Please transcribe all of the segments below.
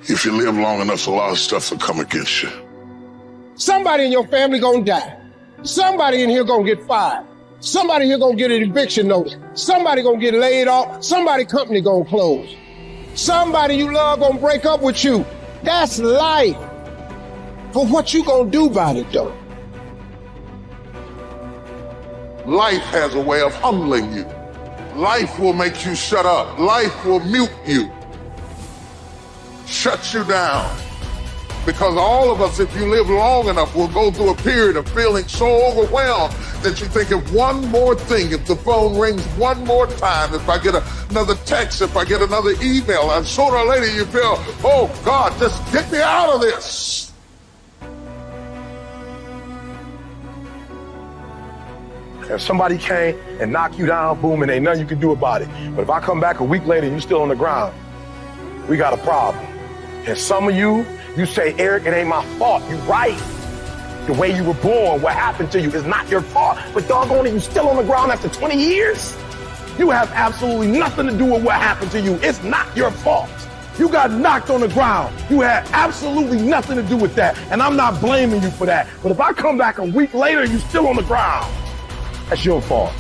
If you live long enough, a lot of stuff will come against you. Somebody in your family gonna die. Somebody in here gonna get fired. Somebody here gonna get an eviction notice. Somebody gonna get laid off. Somebody company gonna close. Somebody you love gonna break up with you. That's life. But what you gonna do about it though? Life has a way of humbling you. Life will make you shut up. Life will mute you. Shut you down. Because all of us, if you live long enough, will go through a period of feeling so overwhelmed that you think of one more thing, if the phone rings one more time, if I get another text, if I get another email, and sooner or later you feel, oh God, just get me out of this. If somebody came and knocked you down, boom, and ain't nothing you can do about it. But if I come back a week later and you're still on the ground, we got a problem. And some of you say, Eric, it ain't my fault. You're right. The way you were born, what happened to you is not your fault. But doggone it, you still on the ground after 20 years? You have absolutely nothing to do with what happened to you. It's not your fault. You got knocked on the ground. You had absolutely nothing to do with that. And I'm not blaming you for that. But if I come back a week later and you're still on the ground, that's your fault.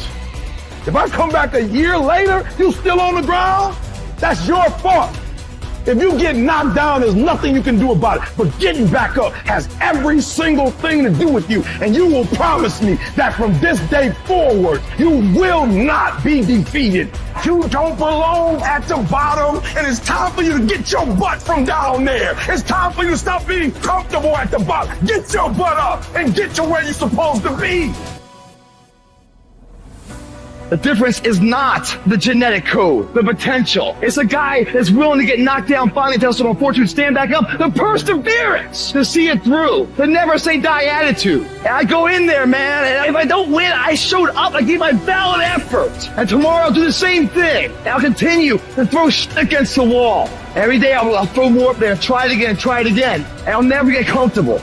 If I come back a year later, you still on the ground, that's your fault. If you get knocked down, there's nothing you can do about it. But getting back up has every single thing to do with you. And you will promise me that from this day forward, you will not be defeated. You don't belong at the bottom, and it's time for you to get your butt from down there. It's time for you to stop being comfortable at the bottom. Get your butt up and get to where you're supposed to be. The difference is not the genetic code, the potential. It's a guy that's willing to get knocked down, finally tell someone fortune, stand back up, the perseverance to see it through, the never say die attitude. And I go in there, man, and if I don't win, I showed up, I gave my valid effort. And tomorrow I'll do the same thing. And I'll continue to throw shit against the wall. Every day I'll throw more up there, try it again. And I'll never get comfortable.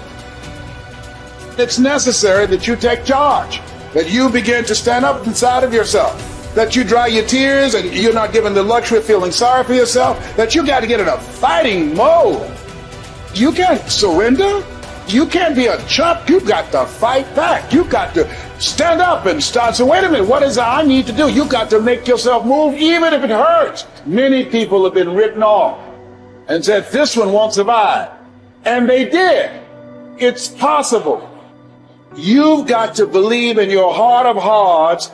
It's necessary that you take charge, that you begin to stand up inside of yourself, that you dry your tears and you're not given the luxury of feeling sorry for yourself, that you got to get in a fighting mode. You can't surrender. You can't be a chump. You've got to fight back. You've got to stand up and start. So wait a minute, what is it I need to do? You've got to make yourself move even if it hurts. Many people have been written off and said, this one won't survive. And they did. It's possible. You've got to believe in your heart of hearts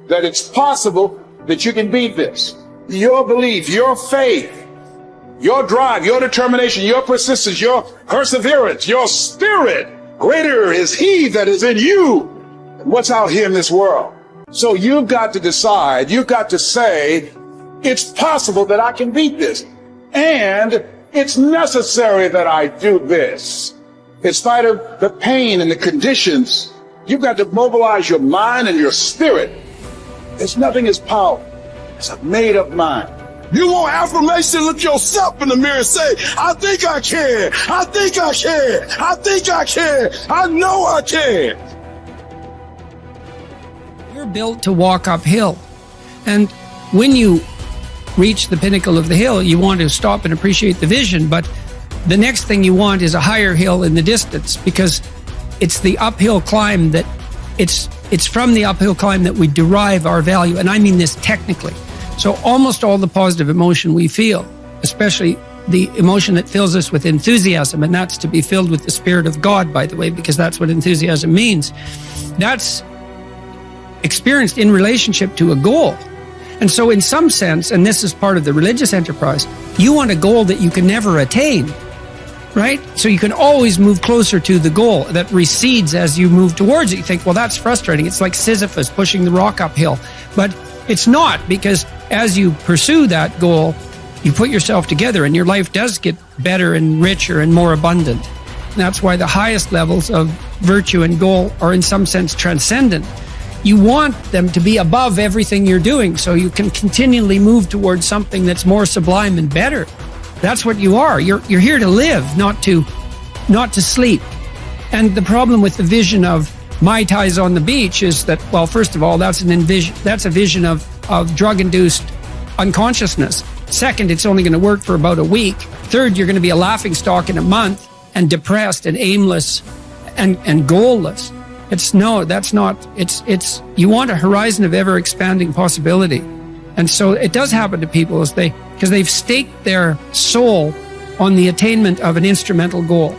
that it's possible that you can beat this. Your belief, your faith, your drive, your determination, your persistence, your perseverance, your spirit. Greater is he that is in you than what's out here in this world. So you've got to decide, you've got to say, it's possible that I can beat this. And it's necessary that I do this. In spite of the pain and the conditions, you've got to mobilize your mind and your spirit. There's nothing as powerful. It's a made-up mind. You want affirmation, look yourself in the mirror and say, I think I can. I think I can. I think I can. I know I can. You're built to walk uphill. And when you reach the pinnacle of the hill, you want to stop and appreciate the vision, but the next thing you want is a higher hill in the distance, because it's the uphill climb that it's from the uphill climb that we derive our value. And I mean this technically. So almost all the positive emotion we feel, especially the emotion that fills us with enthusiasm, and that's to be filled with the Spirit of God, by the way, because that's what enthusiasm means. That's experienced in relationship to a goal. And so in some sense, and this is part of the religious enterprise, you want a goal that you can never attain. Right? So you can always move closer to the goal that recedes as you move towards it. You think, well, that's frustrating. It's like Sisyphus pushing the rock uphill. But it's not, because as you pursue that goal, you put yourself together and your life does get better and richer and more abundant. And that's why the highest levels of virtue and goal are in some sense transcendent. You want them to be above everything you're doing so you can continually move towards something that's more sublime and better. That's what you are. You're here to live, not to sleep. And the problem with the vision of Mai Tais on the beach is that, well, first of all, that's a vision of drug-induced unconsciousness. Second, it's only going to work for about a week. Third, you're going to be a laughingstock in a month and depressed and aimless and goalless. You want a horizon of ever expanding possibility. And so it does happen to people because they've staked their soul on the attainment of an instrumental goal.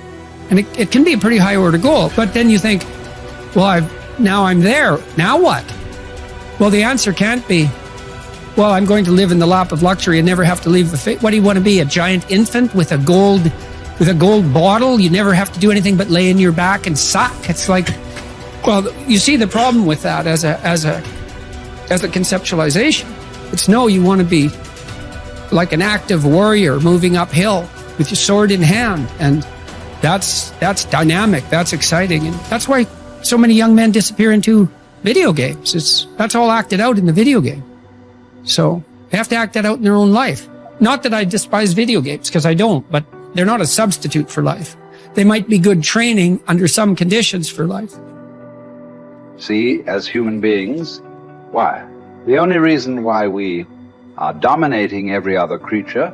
And it can be a pretty high order goal, but then you think, well, now I'm there. Now what? Well, the answer can't be, well, I'm going to live in the lap of luxury and never have to leave the what do you want to be? A giant infant with a gold bottle? You never have to do anything but lay in your back and suck. It's like, well, you see the problem with that as a conceptualization. It's no, you want to be like an active warrior moving uphill with your sword in hand, and that's dynamic, that's exciting, and that's why so many young men disappear into video games. That's all acted out in the video game. So they have to act that out in their own life. Not that I despise video games, because I don't, but they're not a substitute for life. They might be good training under some conditions for life. See, as human beings, why? The only reason why we are dominating every other creature,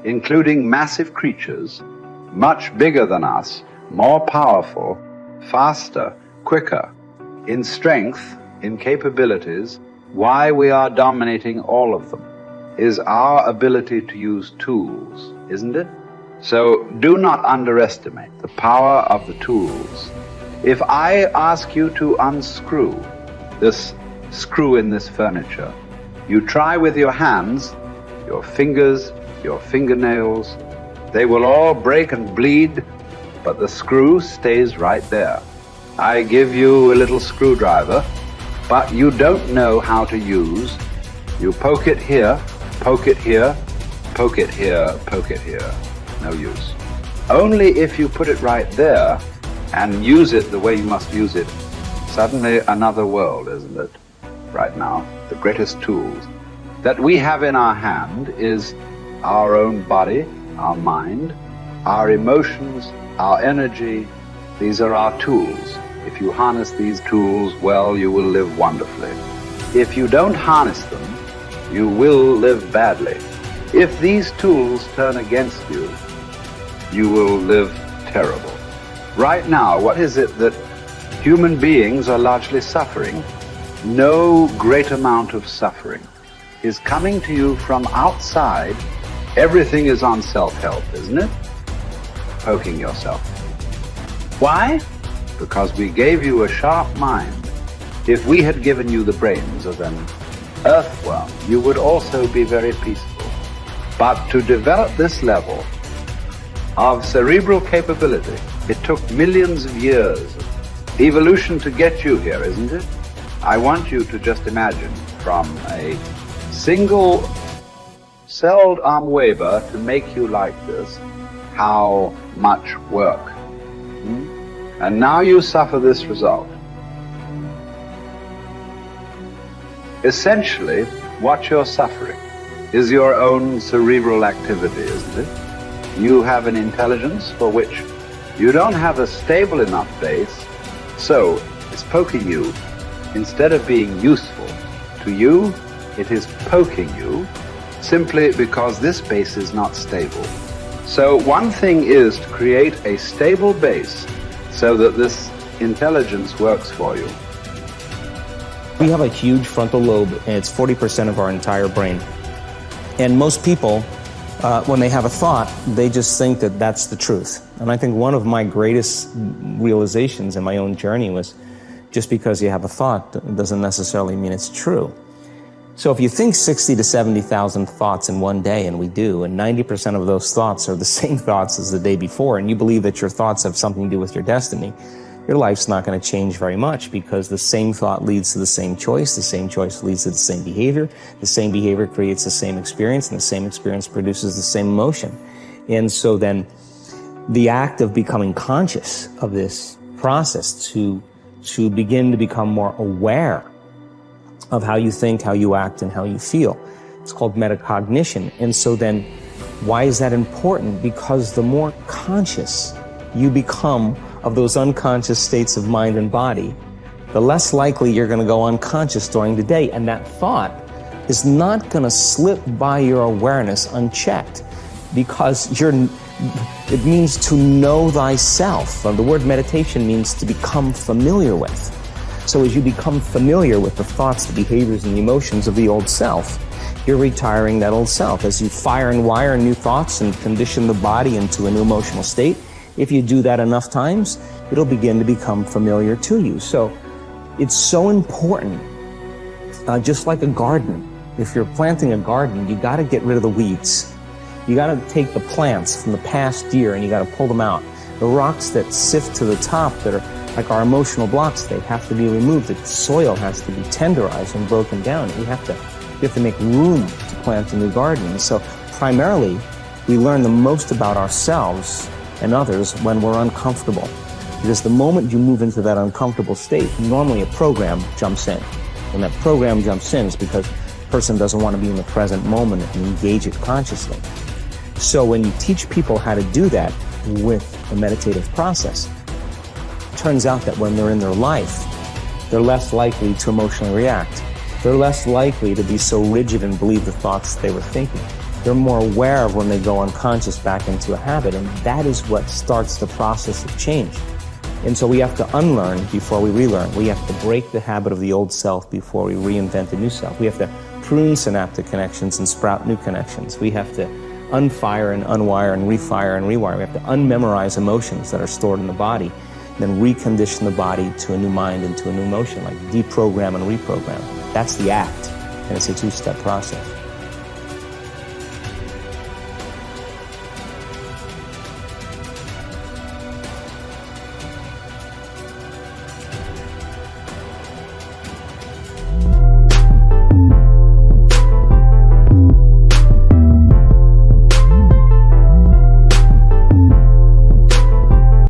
including massive creatures, much bigger than us, more powerful, faster, quicker, in strength, in capabilities, why we are dominating all of them is our ability to use tools, isn't it? So do not underestimate the power of the tools. If I ask you to unscrew this screw in this furniture, you try with your hands, your fingers, your fingernails, they will all break and bleed, but the screw stays right there. I give you a little screwdriver, but you don't know how to use. You poke it here, poke it here, poke it here, poke it here. No use. Only if you put it right there and use it the way you must use it, suddenly another world, isn't it? Right now, the greatest tools that we have in our hand is our own body, our mind, our emotions, our energy. These are our tools. If you harness these tools well, you will live wonderfully. If you don't harness them, you will live badly. If these tools turn against you, you will live terrible. Right now, what is it that human beings are largely suffering? No great amount of suffering is coming to you from outside. Everything is on self-help, isn't it? Poking yourself. Why? Because we gave you a sharp mind. If we had given you the brains of an earthworm, you would also be very peaceful. But to develop this level of cerebral capability, it took millions of years of evolution to get you here, isn't it? I want you to just imagine from a single celled amoeba to make you like this, how much work. And now you suffer this result. Essentially, what you're suffering is your own cerebral activity, isn't it? You have an intelligence for which you don't have a stable enough base, so it's poking you. Instead of being useful to you, it is poking you simply because this base is not stable. So one thing is to create a stable base so that this intelligence works for you. We have a huge frontal lobe, and it's 40% of our entire brain. And most people, when they have a thought, they just think that that's the truth. And I think one of my greatest realizations in my own journey was just because you have a thought doesn't necessarily mean it's true. So if you think 60 to 70,000 thoughts in one day, and we do, and 90% of those thoughts are the same thoughts as the day before, and you believe that your thoughts have something to do with your destiny, your life's not going to change very much, because the same thought leads to the same choice leads to the same behavior creates the same experience, and the same experience produces the same emotion. And so then the act of becoming conscious of this process to begin to become more aware of how you think, how you act, and how you feel. It's called metacognition. And so then, why is that important? Because the more conscious you become of those unconscious states of mind and body, the less likely you're going to go unconscious during the day. And that thought is not going to slip by your awareness unchecked, because it means to know thyself. The word meditation means to become familiar with. So as you become familiar with the thoughts, the behaviors, and the emotions of the old self, you're retiring that old self. As you fire and wire new thoughts and condition the body into a new emotional state, if you do that enough times, it'll begin to become familiar to you. So it's so important, just like a garden. If you're planting a garden, you got to get rid of the weeds. You got to take the plants from the past year and you got to pull them out. The rocks that sift to the top that are like our emotional blocks, they have to be removed. The soil has to be tenderized and broken down. You have to make room to plant a new garden. And so primarily, we learn the most about ourselves and others when we're uncomfortable. Because the moment you move into that uncomfortable state, normally a program jumps in. When that program jumps in, it's because the person doesn't want to be in the present moment and engage it consciously. So when you teach people how to do that with the meditative process, it turns out that when they're in their life, they're less likely to emotionally react. They're less likely to be so rigid and believe the thoughts they were thinking. They're more aware of when they go unconscious back into a habit, and that is what starts the process of change. And so we have to unlearn before we relearn. We have to break the habit of the old self before we reinvent a new self. We have to prune synaptic connections and sprout new connections. We have to unfire and unwire and refire and rewire. We have to unmemorize emotions that are stored in the body, then recondition the body to a new mind and to a new emotion, like deprogram and reprogram. That's the act, and it's a two-step process.